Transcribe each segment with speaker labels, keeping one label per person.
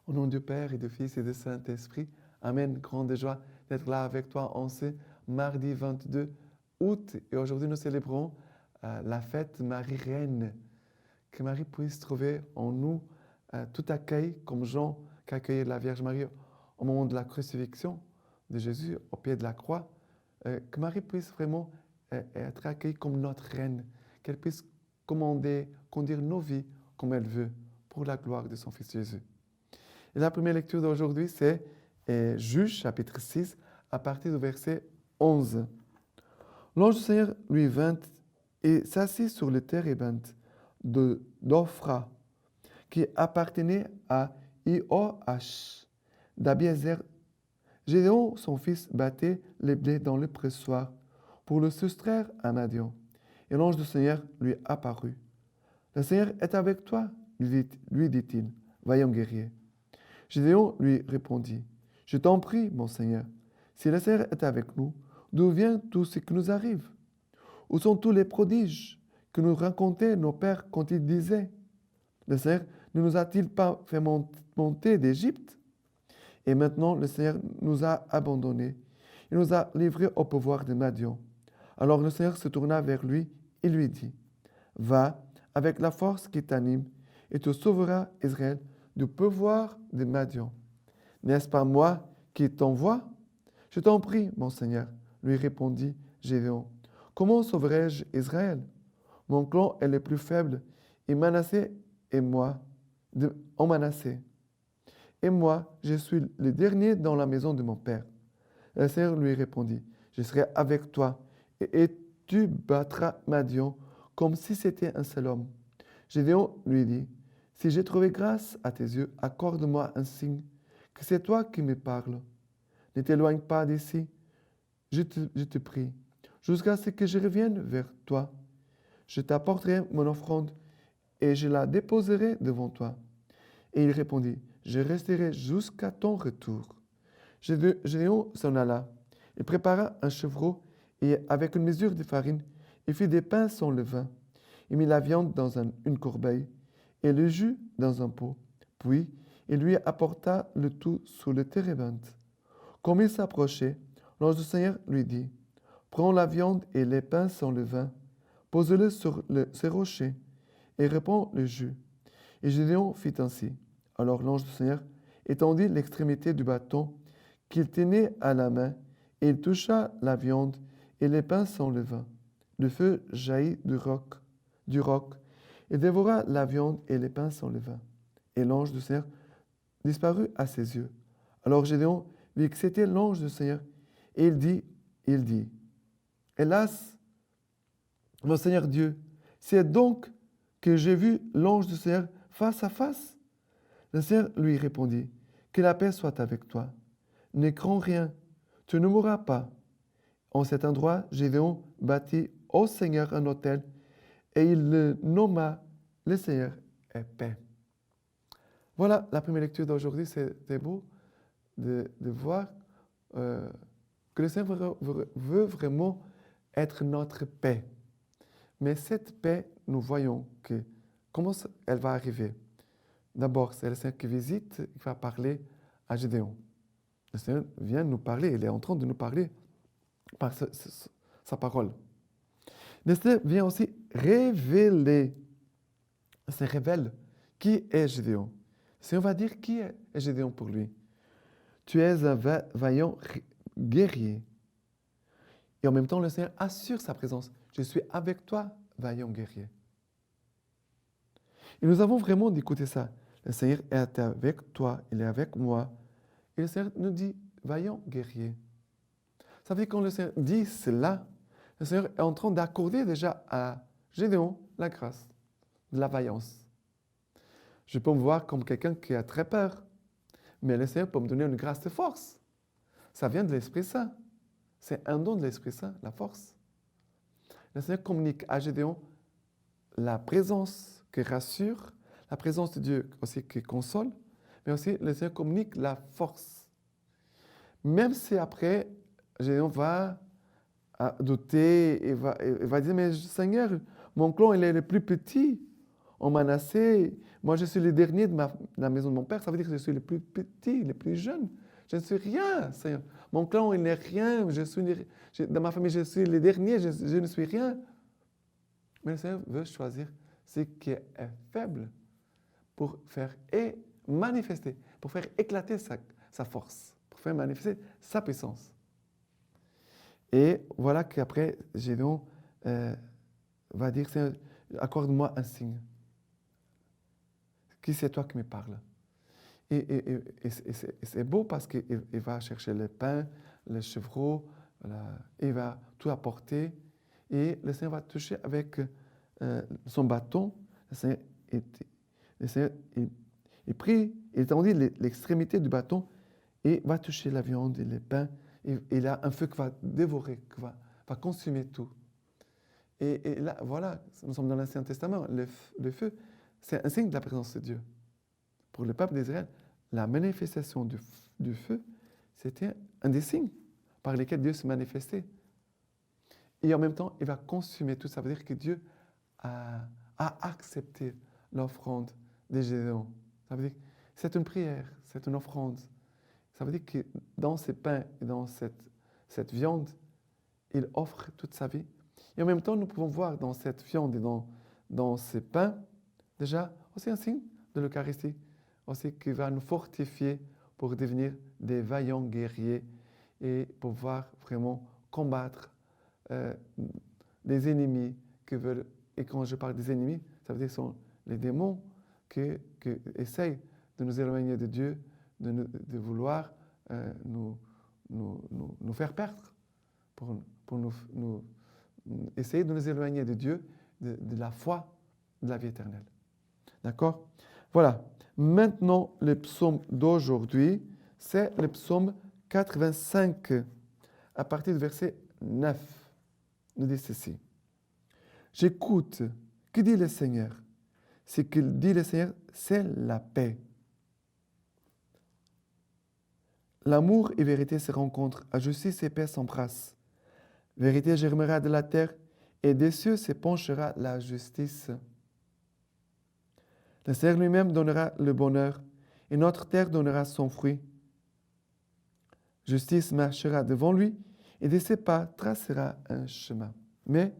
Speaker 1: Au nom du Père et du Fils et du Saint-Esprit, Amen. Grande joie d'être là avec toi en ce mardi 22 août. Et aujourd'hui, nous célébrons la fête Marie-Reine. Que Marie puisse trouver en nous tout accueil, comme Jean qui accueillait la Vierge Marie au moment de la crucifixion de Jésus au pied de la croix. Que Marie puisse vraiment être accueillie comme notre Reine. Qu'elle puisse conduire nos vies comme elle veut pour la gloire de son Fils Jésus. Et la première lecture d'aujourd'hui, c'est Juge, chapitre 6, à partir du verset 11. L'ange du Seigneur lui vint et s'assit sur le térébinthe d'Ophra, qui appartenait à Ioach d'Abiezer. Gédéon, son fils, battait les blés dans le pressoir pour le soustraire à Madian. Et l'ange du Seigneur lui apparut. Le Seigneur est avec toi, lui dit-il, vaillant guerrier. Gédéon lui répondit, je t'en prie, mon Seigneur, si le Seigneur est avec nous, d'où vient tout ce qui nous arrive? Où sont tous les prodiges que nous racontaient nos pères quand ils disaient, le Seigneur ne nous a-t-il pas fait monter d'Égypte? Et maintenant, le Seigneur nous a abandonnés. Il nous a livrés au pouvoir de Madian. Alors le Seigneur se tourna vers lui et lui dit, va avec la force qui t'anime et tu sauveras Israël du pouvoir de Madian. N'est-ce pas moi qui t'envoie? Je t'en prie, mon Seigneur, lui répondit Gédéon. Comment sauverai-je Israël? Mon clan est le plus faible et Manassé et moi en Manassé. Et moi, je suis le dernier dans la maison de mon père. Le Seigneur lui répondit, je serai avec toi et tu battras Madian comme si c'était un seul homme. Gédéon lui dit, si j'ai trouvé grâce à tes yeux, accorde-moi un signe, que c'est toi qui me parles. Ne t'éloigne pas d'ici, je te prie, jusqu'à ce que je revienne vers toi. Je t'apporterai mon offrande et je la déposerai devant toi. Et il répondit, je resterai jusqu'à ton retour. Gédéon s'en alla. Il prépara un chevreau et avec une mesure de farine, il fit des pains sans levain. Il mit la viande dans une corbeille et le jus dans un pot. Puis, il lui apporta le tout sous le térébinthe. Comme il s'approchait, l'ange du Seigneur lui dit, prends la viande et les pains sans levain, pose-le sur ces rochers et répands le jus. Et Gédéon fit ainsi. Alors l'ange du Seigneur étendit l'extrémité du bâton qu'il tenait à la main, et il toucha la viande et les pains sans levain. Le feu jaillit du roc, et dévora la viande et les pains sans levain. Et l'ange du Seigneur disparut à ses yeux. Alors Gédéon vit que c'était l'ange du Seigneur, et il dit, hélas, mon Seigneur Dieu, c'est donc que j'ai vu l'ange du Seigneur face à face? Le Seigneur lui répondit, que la paix soit avec toi. Ne crains rien, tu ne mourras pas. En cet endroit, Gédéon bâtit au Seigneur un autel et il le nomma le Seigneur est paix. Voilà la première lecture d'aujourd'hui. C'était beau de voir que le Seigneur veut vraiment être notre paix. Mais cette paix, nous voyons que comment elle va arriver. D'abord, c'est le Seigneur qui visite, qui va parler à Gédéon. Le Seigneur vient nous parler, il est en train de nous parler par sa parole. Le Seigneur vient aussi révéler, il se révèle qui est Gédéon. Le Seigneur va dire qui est Gédéon pour lui. Tu es un vaillant guerrier. Et en même temps, le Seigneur assure sa présence. Je suis avec toi, vaillant guerrier. Et nous avons vraiment d'écouter ça. Le Seigneur est avec toi, il est avec moi. Et le Seigneur nous dit, vaillant guerrier. Ça veut dire quand le Seigneur dit cela, le Seigneur est en train d'accorder déjà à Gédéon la grâce de la vaillance. Je peux me voir comme quelqu'un qui a très peur, mais le Seigneur peut me donner une grâce de force. Ça vient de l'Esprit Saint. C'est un don de l'Esprit Saint, la force. Le Seigneur communique à Gédéon la présence qui rassure, la présence de Dieu aussi qui console, mais aussi le Seigneur communique la force. Même si après, Gédéon va douter et va dire, mais Seigneur, mon clan il est le plus petit. en Manassé. Moi, je suis le dernier de la maison de mon père. Ça veut dire que je suis le plus petit, le plus jeune. Je ne suis rien, Seigneur. Mon clan, il n'est rien. Dans ma famille, je suis le dernier. Je ne suis rien. Mais le Seigneur veut choisir ce qui est faible pour faire manifester, pour faire éclater sa force, pour faire manifester sa puissance. Et voilà qu'après, Gédéon va dire, Seigneur, accorde-moi un signe. Qui c'est toi qui me parles? Et c'est beau parce qu'il va chercher le pain, le chevreau, il va tout apporter. Et le Seigneur va toucher avec son bâton. Le Seigneur, il prie, il tendit l'extrémité du bâton et va toucher la viande et le pain. Et il a un feu qui va dévorer, qui va consumer tout. Et là, voilà, nous sommes dans l'Ancien Testament. Le feu, c'est un signe de la présence de Dieu. Pour le peuple d'Israël, la manifestation du feu, c'était un des signes par lesquels Dieu se manifestait. Et en même temps, il va consumer tout. Ça veut dire que Dieu a accepté l'offrande de Gédéon. Ça veut dire que c'est une prière, c'est une offrande. Ça veut dire que dans ces pains et dans cette viande, il offre toute sa vie. Et en même temps, nous pouvons voir dans cette viande et dans ces pains, déjà, aussi un signe de l'Eucharistie, aussi qui va nous fortifier pour devenir des vaillants guerriers et pouvoir vraiment combattre les ennemis qui veulent. Et quand je parle des ennemis, ça veut dire que ce sont les démons qui essayent de nous éloigner de Dieu, de vouloir nous faire perdre, pour nous essayer de nous éloigner de Dieu, de la foi, de la vie éternelle. D'accord? Voilà. Maintenant, le psaume d'aujourd'hui, c'est le psaume 85, à partir du verset 9. Nous dit ceci. J'écoute. Que dit le Seigneur? Ce qu'il dit le Seigneur, c'est la paix. L'amour et vérité se rencontrent, la justice et paix s'embrassent. Vérité germera de la terre, et des cieux se penchera la justice. Le Seigneur lui-même donnera le bonheur, et notre terre donnera son fruit. Justice marchera devant lui, et de ses pas tracera un chemin. Mais,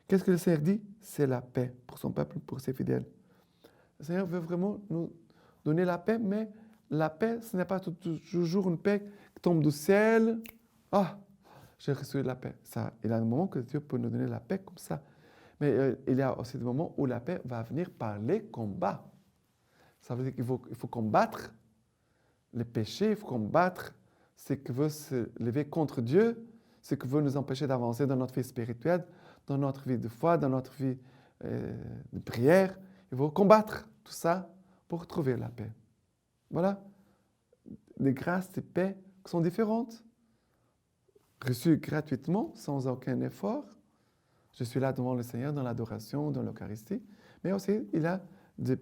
Speaker 1: qu'est-ce que le Seigneur dit? C'est la paix pour son peuple, pour ses fidèles. Le Seigneur veut vraiment nous donner la paix, mais la paix, ce n'est pas toujours une paix qui tombe du ciel. Ah, j'ai reçu la paix. Ça, il y a un moment que Dieu peut nous donner la paix comme ça. Mais il y a aussi des moments où la paix va venir par les combats. Ça veut dire qu'il faut combattre les péchés, il faut combattre ce qui veut se lever contre Dieu, ce qui veut nous empêcher d'avancer dans notre vie spirituelle, dans notre vie de foi, dans notre vie de prière. Il faut combattre tout ça pour trouver la paix. Voilà, des grâces de paix qui sont différentes, reçues gratuitement, sans aucun effort. Je suis là devant le Seigneur dans l'adoration, dans l'Eucharistie, mais aussi il y a des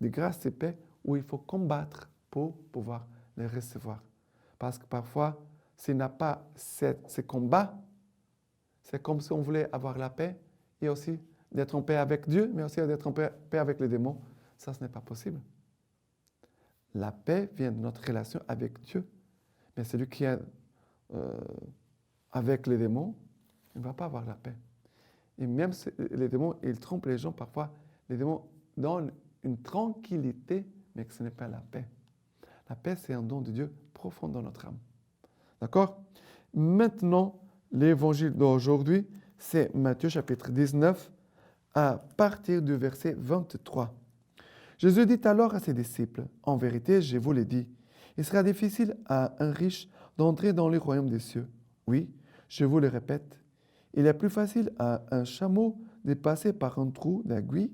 Speaker 1: grâces de paix où il faut combattre pour pouvoir les recevoir. Parce que parfois, s'il n'a pas ces combats, c'est comme si on voulait avoir la paix et aussi d'être en paix avec Dieu, mais aussi d'être en paix avec les démons. Ça, ce n'est pas possible. La paix vient de notre relation avec Dieu. Mais celui qui est avec les démons, il ne va pas avoir la paix. Et même si les démons, ils trompent les gens parfois. Les démons donnent une tranquillité, mais que ce n'est pas la paix. La paix, c'est un don de Dieu profond dans notre âme. D'accord? Maintenant, l'évangile d'aujourd'hui, c'est Matthieu chapitre 19, à partir du verset 23. Jésus dit alors à ses disciples, « En vérité, je vous l'ai dit, il sera difficile à un riche d'entrer dans le royaume des cieux. Oui, je vous le répète, il est plus facile à un chameau de passer par un trou d'aiguille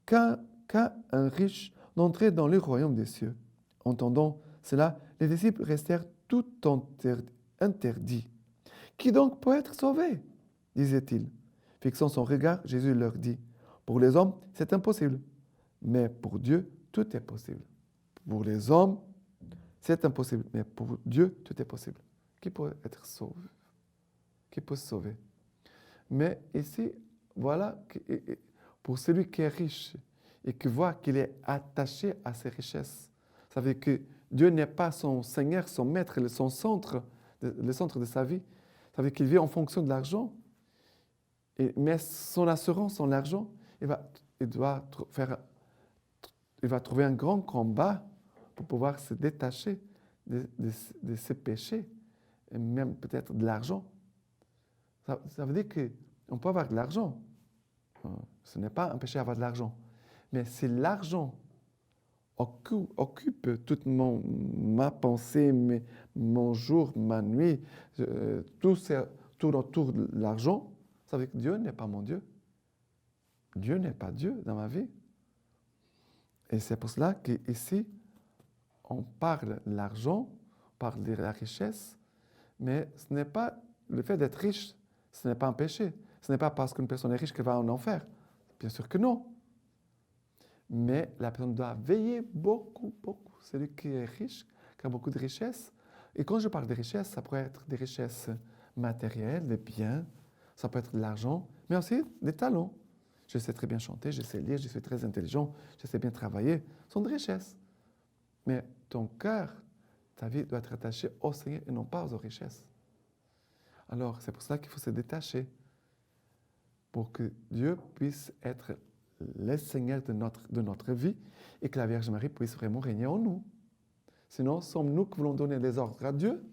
Speaker 1: qu'à un riche d'entrer dans le royaume des cieux. » Entendant cela, les disciples restèrent tout interdits. « Qui donc peut être sauvé ?» disait-il. Fixant son regard, Jésus leur dit, « Pour les hommes, c'est impossible. Mais pour Dieu, tout est possible. » Pour les hommes, c'est impossible. Mais pour Dieu, tout est possible. Qui peut être sauvé? Qui peut se sauver? Mais ici, voilà, pour celui qui est riche et qui voit qu'il est attaché à ses richesses. Ça veut dire que Dieu n'est pas son Seigneur, son maître, son centre, le centre de sa vie. Ça veut dire qu'il vit en fonction de l'argent. Mais son assurance, son argent, il va trouver un grand combat pour pouvoir se détacher de ses péchés, et même peut-être de l'argent. Ça veut dire qu'on peut avoir de l'argent. Ce n'est pas un péché d'avoir de l'argent. Mais si l'argent occupe toute ma pensée, mon jour, ma nuit, tout autour de l'argent, ça veut dire que Dieu n'est pas mon Dieu. Dieu n'est pas Dieu dans ma vie. Et c'est pour cela qu'ici, on parle de l'argent, on parle de la richesse, mais ce n'est pas le fait d'être riche, ce n'est pas un péché. Ce n'est pas parce qu'une personne est riche qu'elle va en enfer. Bien sûr que non. Mais la personne doit veiller beaucoup. Celui qui est riche, qui a beaucoup de richesses. Et quand je parle de richesse, ça pourrait être des richesses matérielles, des biens, ça peut être de l'argent, mais aussi des talents. Je sais très bien chanter, je sais lire, je suis très intelligent, je sais bien travailler. Ce sont des richesses. Mais ton cœur, ta vie doit être attachée au Seigneur et non pas aux richesses. Alors, c'est pour ça qu'il faut se détacher pour que Dieu puisse être le Seigneur de notre vie et que la Vierge Marie puisse vraiment régner en nous. Sinon, sommes-nous qui voulons donner des ordres à Dieu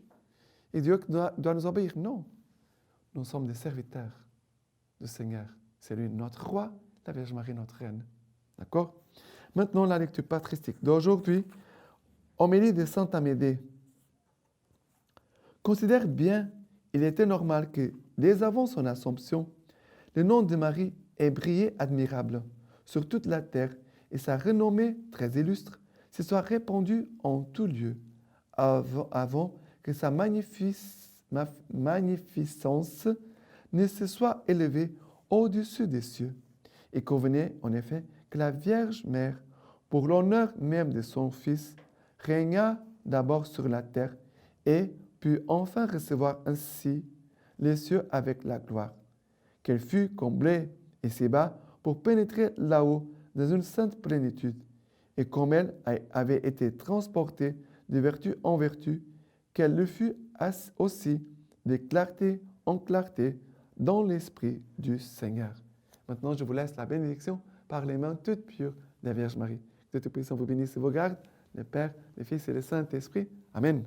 Speaker 1: et Dieu doit nous obéir? Non. Nous sommes des serviteurs du Seigneur. C'est lui notre roi, la Vierge Marie notre reine. D'accord? Maintenant, la lecture patristique d'aujourd'hui, homélie de Sainte Amédée. Considère bien, il était normal que, dès avant son Assomption, le nom de Marie ait brillé admirable sur toute la terre et sa renommée très illustre se soit répandue en tout lieu, avant que sa magnificence ne se soit élevée au-dessus des cieux. Il convenait, en effet, que la Vierge Mère, pour l'honneur même de son Fils, régna d'abord sur la terre et put enfin recevoir ainsi les cieux avec la gloire. Qu'elle fût comblée ici-bas pour pénétrer là-haut dans une sainte plénitude, et comme elle avait été transportée de vertu en vertu, qu'elle le fût aussi de clarté en clarté dans l'esprit du Seigneur. Maintenant, je vous laisse la bénédiction par les mains toutes pures de la Vierge Marie. Que Dieu Tout-Puissant vous bénisse et vous garde, le Père, le Fils et le Saint-Esprit. Amen.